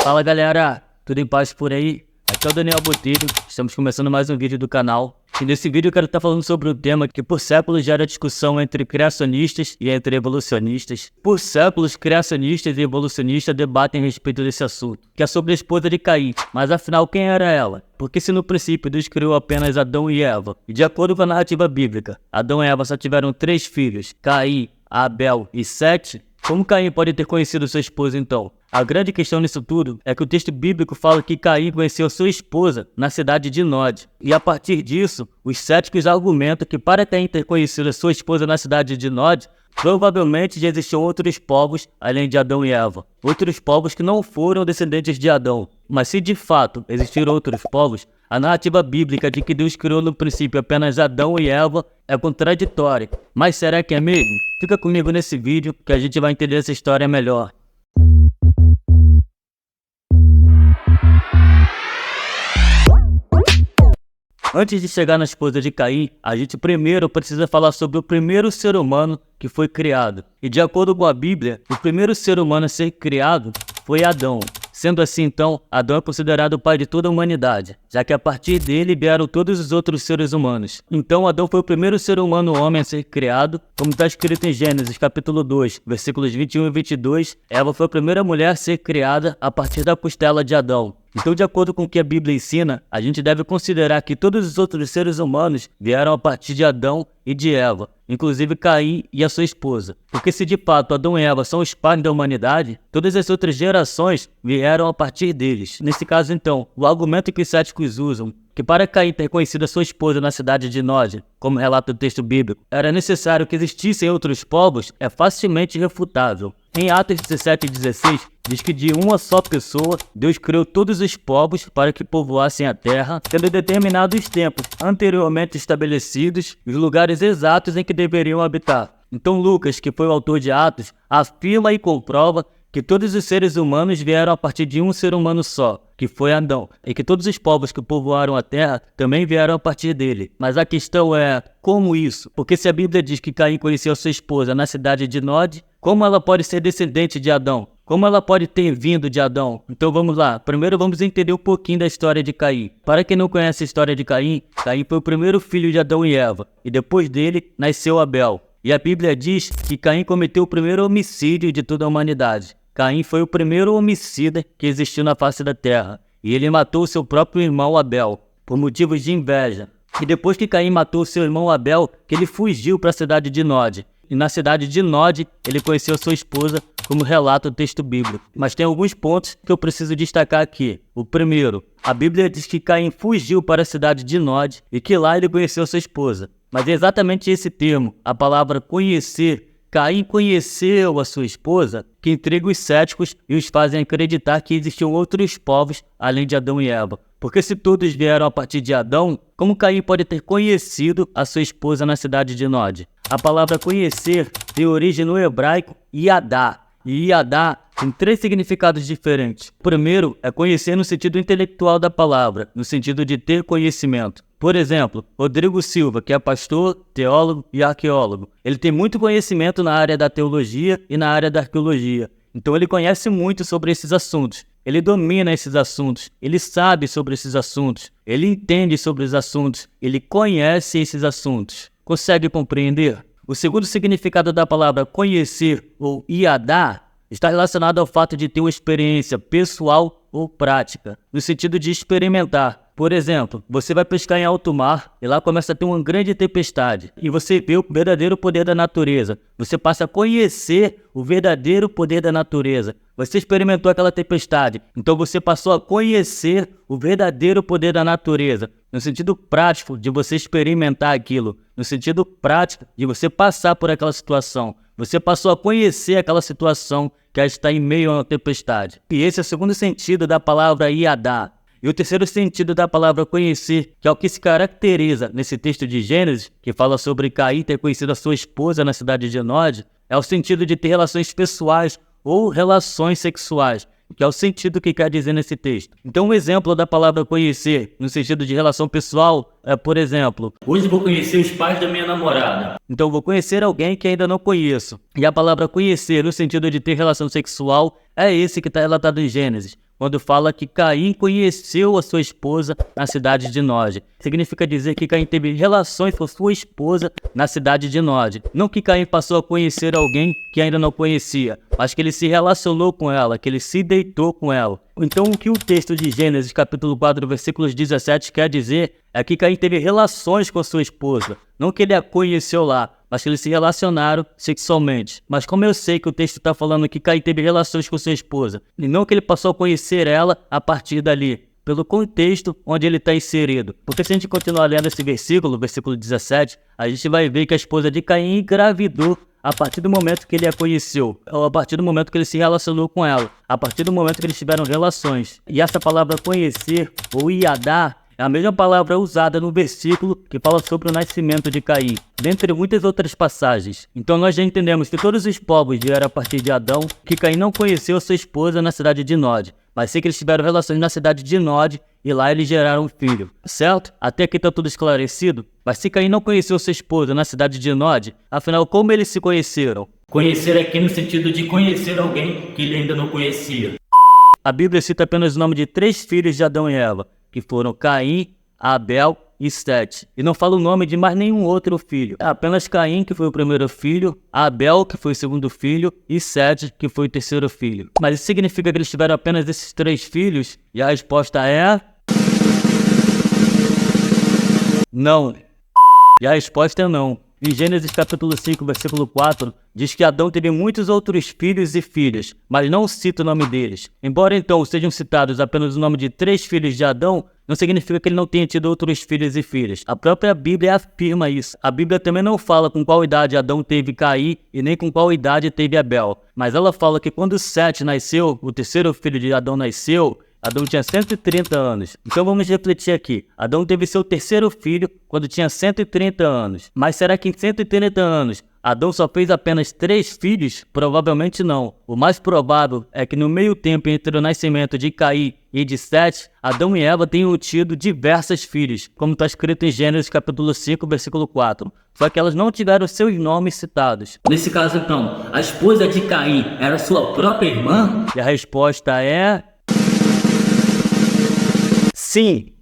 Fala galera, tudo em paz por aí? Aqui é o Daniel Botelho, estamos começando mais um vídeo do canal. E nesse vídeo eu quero estar falando sobre um tema que por séculos gera discussão entre criacionistas e entre evolucionistas. Por séculos, criacionistas e evolucionistas debatem a respeito desse assunto, que é sobre a esposa de Caim. Mas afinal, quem era ela? Porque se no princípio Deus criou apenas Adão e Eva, e de acordo com a narrativa bíblica, Adão e Eva só tiveram 3 filhos, Caim, Abel e Sete, como Caim pode ter conhecido sua esposa então? A grande questão nisso tudo é que o texto bíblico fala que Caim conheceu sua esposa na cidade de Nod. E a partir disso, os céticos argumentam que para Caim ter conhecido sua esposa na cidade de Nod, provavelmente já existiam outros povos além de Adão e Eva. Outros povos que não foram descendentes de Adão. Mas se de fato existiram outros povos, a narrativa bíblica de que Deus criou no princípio apenas Adão e Eva é contraditória. Mas será que é mesmo? Fica comigo nesse vídeo que a gente vai entender essa história melhor. Antes de chegar na esposa de Caim, a gente primeiro precisa falar sobre o primeiro ser humano que foi criado. E de acordo com a Bíblia, o primeiro ser humano a ser criado foi Adão. Sendo assim, então, Adão é considerado o pai de toda a humanidade, já que a partir dele vieram todos os outros seres humanos. Então, Adão foi o primeiro ser humano homem a ser criado, como está escrito em Gênesis capítulo 2, versículos 21 e 22, Eva foi a primeira mulher a ser criada a partir da costela de Adão. Então, de acordo com o que a Bíblia ensina, a gente deve considerar que todos os outros seres humanos vieram a partir de Adão e de Eva, inclusive Caim e a sua esposa. Porque se de fato Adão e Eva são os pais da humanidade, todas as outras gerações vieram a partir deles. Nesse caso, então, o argumento que os céticos usam, que para Caim ter conhecido a sua esposa na cidade de Nod, como relata o texto bíblico, era necessário que existissem outros povos, é facilmente refutável. Em Atos 17 e 16, diz que de uma só pessoa, Deus criou todos os povos para que povoassem a terra, tendo determinado os tempos anteriormente estabelecidos e os lugares exatos em que deveriam habitar. Então Lucas, que foi o autor de Atos, afirma e comprova que todos os seres humanos vieram a partir de um ser humano só, que foi Adão, e que todos os povos que povoaram a terra também vieram a partir dele. Mas a questão é, como isso? Porque se a Bíblia diz que Caim conheceu sua esposa na cidade de Nod, como ela pode ser descendente de Adão? Como ela pode ter vindo de Adão? Então vamos lá, primeiro vamos entender um pouquinho da história de Caim. Para quem não conhece a história de Caim, Caim foi o primeiro filho de Adão e Eva, e depois dele nasceu Abel. E a Bíblia diz que Caim cometeu o primeiro homicídio de toda a humanidade. Caim foi o primeiro homicida que existiu na face da terra, e ele matou seu próprio irmão Abel, por motivos de inveja. E depois que Caim matou seu irmão Abel, que ele fugiu para a cidade de Nod. E na cidade de Nod, ele conheceu sua esposa, como relata o texto bíblico. Mas tem alguns pontos que eu preciso destacar aqui. O primeiro, a Bíblia diz que Caim fugiu para a cidade de Nod e que lá ele conheceu sua esposa. Mas é exatamente esse termo, a palavra conhecer, Caim conheceu a sua esposa, que intriga os céticos e os fazem acreditar que existiam outros povos além de Adão e Eva. Porque se todos vieram a partir de Adão, como Caim pode ter conhecido a sua esposa na cidade de Nod? A palavra conhecer tem origem no hebraico Yadá. E Yadá tem 3 significados diferentes. O primeiro é conhecer no sentido intelectual da palavra, no sentido de ter conhecimento. Por exemplo, Rodrigo Silva, que é pastor, teólogo e arqueólogo. Ele tem muito conhecimento na área da teologia e na área da arqueologia. Então ele conhece muito sobre esses assuntos. Ele domina esses assuntos. Ele sabe sobre esses assuntos. Ele entende sobre os assuntos. Ele conhece esses assuntos. Consegue compreender? O segundo significado da palavra conhecer ou iadá está relacionado ao fato de ter uma experiência pessoal ou prática, no sentido de experimentar. Por exemplo, você vai pescar em alto mar e lá começa a ter uma grande tempestade e você vê o verdadeiro poder da natureza. Você passa a conhecer o verdadeiro poder da natureza. Você experimentou aquela tempestade, então você passou a conhecer o verdadeiro poder da natureza, no sentido prático de você experimentar aquilo, no sentido prático de você passar por aquela situação. Você passou a conhecer aquela situação que está em meio a uma tempestade. E esse é o segundo sentido da palavra iadá. E o terceiro sentido da palavra conhecer, que é o que se caracteriza nesse texto de Gênesis, que fala sobre Caim ter conhecido a sua esposa na cidade de Nod, é o sentido de ter relações pessoais ou relações sexuais, que é o sentido que quer dizer nesse texto. Então, um exemplo da palavra conhecer, no sentido de relação pessoal, é, por exemplo, hoje vou conhecer os pais da minha namorada. Então, vou conhecer alguém que ainda não conheço. E a palavra conhecer, no sentido de ter relação sexual, é esse que está relatado em Gênesis, quando fala que Caim conheceu a sua esposa na cidade de Nod. Significa dizer que Caim teve relações com sua esposa na cidade de Nod. Não que Caim passou a conhecer alguém que ainda não conhecia, mas que ele se relacionou com ela, que ele se deitou com ela. Então o que o texto de Gênesis capítulo 4, versículos 17 quer dizer é que Caim teve relações com sua esposa. Não que ele a conheceu lá, mas que eles se relacionaram sexualmente. Mas como eu sei que o texto está falando que Caim teve relações com sua esposa, e não que ele passou a conhecer ela a partir dali, pelo contexto onde ele está inserido. Porque se a gente continuar lendo esse versículo 17, a gente vai ver que a esposa de Caim engravidou a partir do momento que ele a conheceu, ou a partir do momento que ele se relacionou com ela, a partir do momento que eles tiveram relações. E essa palavra conhecer, ou iadar, é a mesma palavra usada no versículo que fala sobre o nascimento de Caim, dentre muitas outras passagens. Então nós já entendemos que todos os povos vieram a partir de Adão, que Caim não conheceu sua esposa na cidade de Nod, mas sei que eles tiveram relações na cidade de Nod e lá eles geraram um filho, certo? Até aqui está tudo esclarecido, mas se Caim não conheceu sua esposa na cidade de Nod, afinal como eles se conheceram? Conhecer aqui no sentido de conhecer alguém que ele ainda não conhecia. A Bíblia cita apenas o nome de 3 filhos de Adão e Eva, que foram Caim, Abel e Sete. E não fala o nome de mais nenhum outro filho. É apenas Caim, que foi o primeiro filho, Abel, que foi o segundo filho, e Sete, que foi o terceiro filho. Mas isso significa que eles tiveram apenas esses 3 filhos? E a resposta é... não. E a resposta é não. Em Gênesis capítulo 5, versículo 4, diz que Adão teve muitos outros filhos e filhas, mas não cita o nome deles. Embora então sejam citados apenas o nome de 3 filhos de Adão, não significa que ele não tenha tido outros filhos e filhas. A própria Bíblia afirma isso. A Bíblia também não fala com qual idade Adão teve Caim e nem com qual idade teve Abel. Mas ela fala que quando Sete nasceu, o terceiro filho de Adão nasceu, Adão tinha 130 anos. Então vamos refletir aqui. Adão teve seu terceiro filho quando tinha 130 anos. Mas será que em 130 anos Adão só fez apenas 3 filhos? Provavelmente não. O mais provável é que no meio tempo entre o nascimento de Caim e de Sete, Adão e Eva tenham tido diversos filhos, como está escrito em Gênesis capítulo 5, versículo 4. Só que elas não tiveram seus nomes citados. Nesse caso então, a esposa de Caim era sua própria irmã? E a resposta é... sim.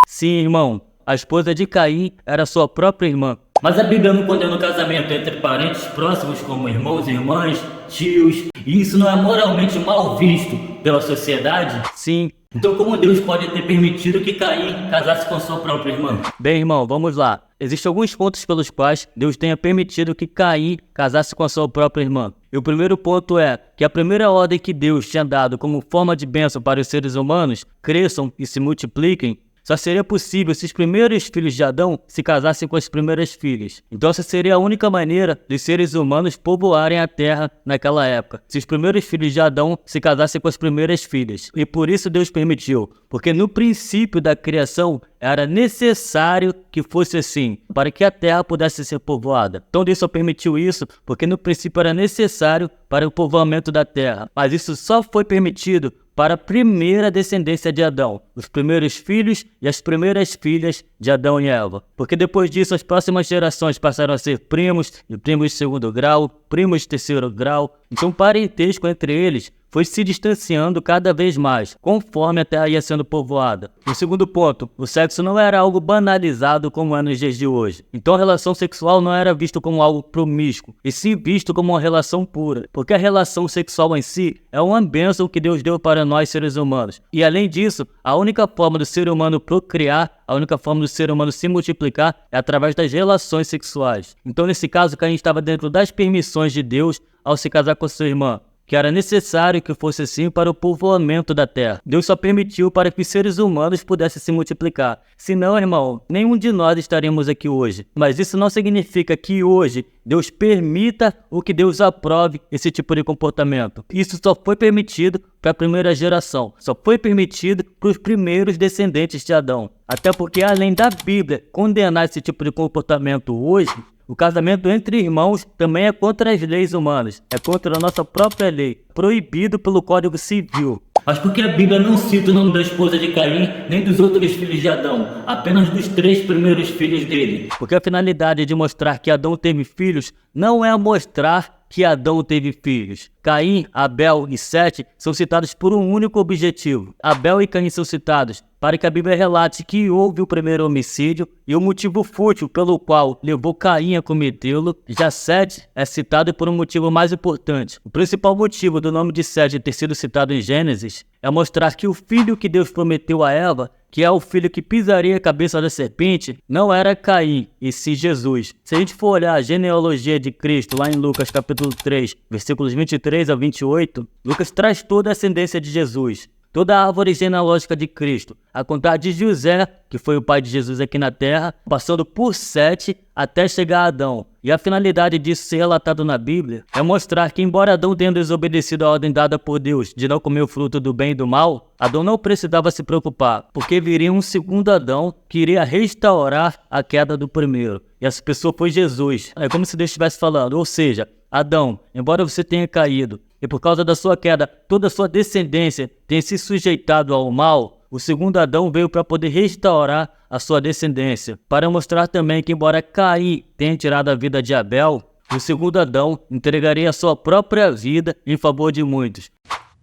Sim, irmão. A esposa de Caim era sua própria irmã. Mas a Bíblia não condena o casamento entre parentes próximos como irmãos e irmãs, tios, e isso não é moralmente mal visto pela sociedade? Sim. Então como Deus pode ter permitido que Caim casasse com sua própria irmã? Bem, irmão, vamos lá. Existem alguns pontos pelos quais Deus tenha permitido que Caim casasse com a sua própria irmã. E o primeiro ponto é que a primeira ordem que Deus tinha dado como forma de bênção para os seres humanos, cresçam e se multipliquem, só seria possível se os primeiros filhos de Adão se casassem com as primeiras filhas. Então essa seria a única maneira dos seres humanos povoarem a terra naquela época, se os primeiros filhos de Adão se casassem com as primeiras filhas. E por isso Deus permitiu, porque no princípio da criação era necessário que fosse assim, para que a terra pudesse ser povoada. Então Deus só permitiu isso porque no princípio era necessário para o povoamento da terra. Mas isso só foi permitido para a primeira descendência de Adão, os primeiros filhos e as primeiras filhas de Adão e Eva. Porque depois disso as próximas gerações passaram a ser primos e primos de segundo grau, primos de terceiro grau. Então o parentesco entre eles foi se distanciando cada vez mais, conforme a terra ia sendo povoada. O segundo ponto, o sexo não era algo banalizado como é nos dias de hoje. Então a relação sexual não era visto como algo promíscuo, e sim visto como uma relação pura. Porque a relação sexual em si é uma bênção que Deus deu para nós seres humanos. E além disso, a única forma do ser humano procriar, a única forma do ser humano se multiplicar é através das relações sexuais. Então nesse caso, Caim estava dentro das permissões de Deus ao se casar com sua irmã, que era necessário que fosse assim para o povoamento da terra. Deus só permitiu para que os seres humanos pudessem se multiplicar. Senão, irmão, nenhum de nós estaríamos aqui hoje. Mas isso não significa que hoje Deus permita ou que Deus aprove esse tipo de comportamento. Isso só foi permitido para a primeira geração. Só foi permitido para os primeiros descendentes de Adão. Até porque, além da Bíblia condenar esse tipo de comportamento hoje, o casamento entre irmãos também é contra as leis humanas, é contra a nossa própria lei, proibido pelo Código Civil. Mas por que a Bíblia não cita o nome da esposa de Caim, nem dos outros filhos de Adão, apenas dos 3 primeiros filhos dele? Porque a finalidade de mostrar que Adão teve filhos não é mostrar que Adão teve filhos. Caim, Abel e Sete são citados por um único objetivo. Abel e Caim são citados para que a Bíblia relate que houve o primeiro homicídio e o motivo fútil pelo qual levou Caim a cometê-lo. Já Sete é citado por um motivo mais importante. O principal motivo do nome de Sete ter sido citado em Gênesis é mostrar que o filho que Deus prometeu a Eva, que é o filho que pisaria a cabeça da serpente, não era Caim, e sim Jesus. Se a gente for olhar a genealogia de Cristo lá em Lucas capítulo 3, versículos 23 a 28, Lucas traz toda a ascendência de Jesus, toda a árvore genealógica de Cristo, a contar de José, que foi o pai de Jesus aqui na terra, passando por Sete até chegar a Adão. E a finalidade disso ser relatado na Bíblia é mostrar que, embora Adão tenha desobedecido a ordem dada por Deus de não comer o fruto do bem e do mal, Adão não precisava se preocupar, porque viria um segundo Adão que iria restaurar a queda do primeiro. E essa pessoa foi Jesus. É como se Deus estivesse falando, ou seja, Adão, embora você tenha caído, e por causa da sua queda, toda a sua descendência tenha se sujeitado ao mal, o segundo Adão veio para poder restaurar a sua descendência, para mostrar também que, embora Caim tenha tirado a vida de Abel, o segundo Adão entregaria a sua própria vida em favor de muitos.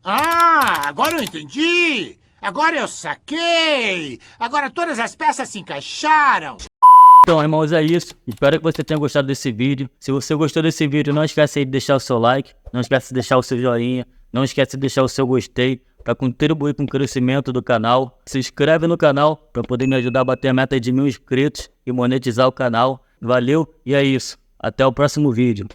Ah, agora eu entendi! Agora eu saquei! Agora todas as peças se encaixaram! Então, irmãos, é isso. Espero que você tenha gostado desse vídeo. Se você gostou desse vídeo, não esquece aí de deixar o seu like, não esquece de deixar o seu joinha, não esquece de deixar o seu gostei para contribuir com o crescimento do canal. Se inscreve no canal para poder me ajudar a bater a meta de 1000 inscritos e monetizar o canal. Valeu e é isso. Até o próximo vídeo.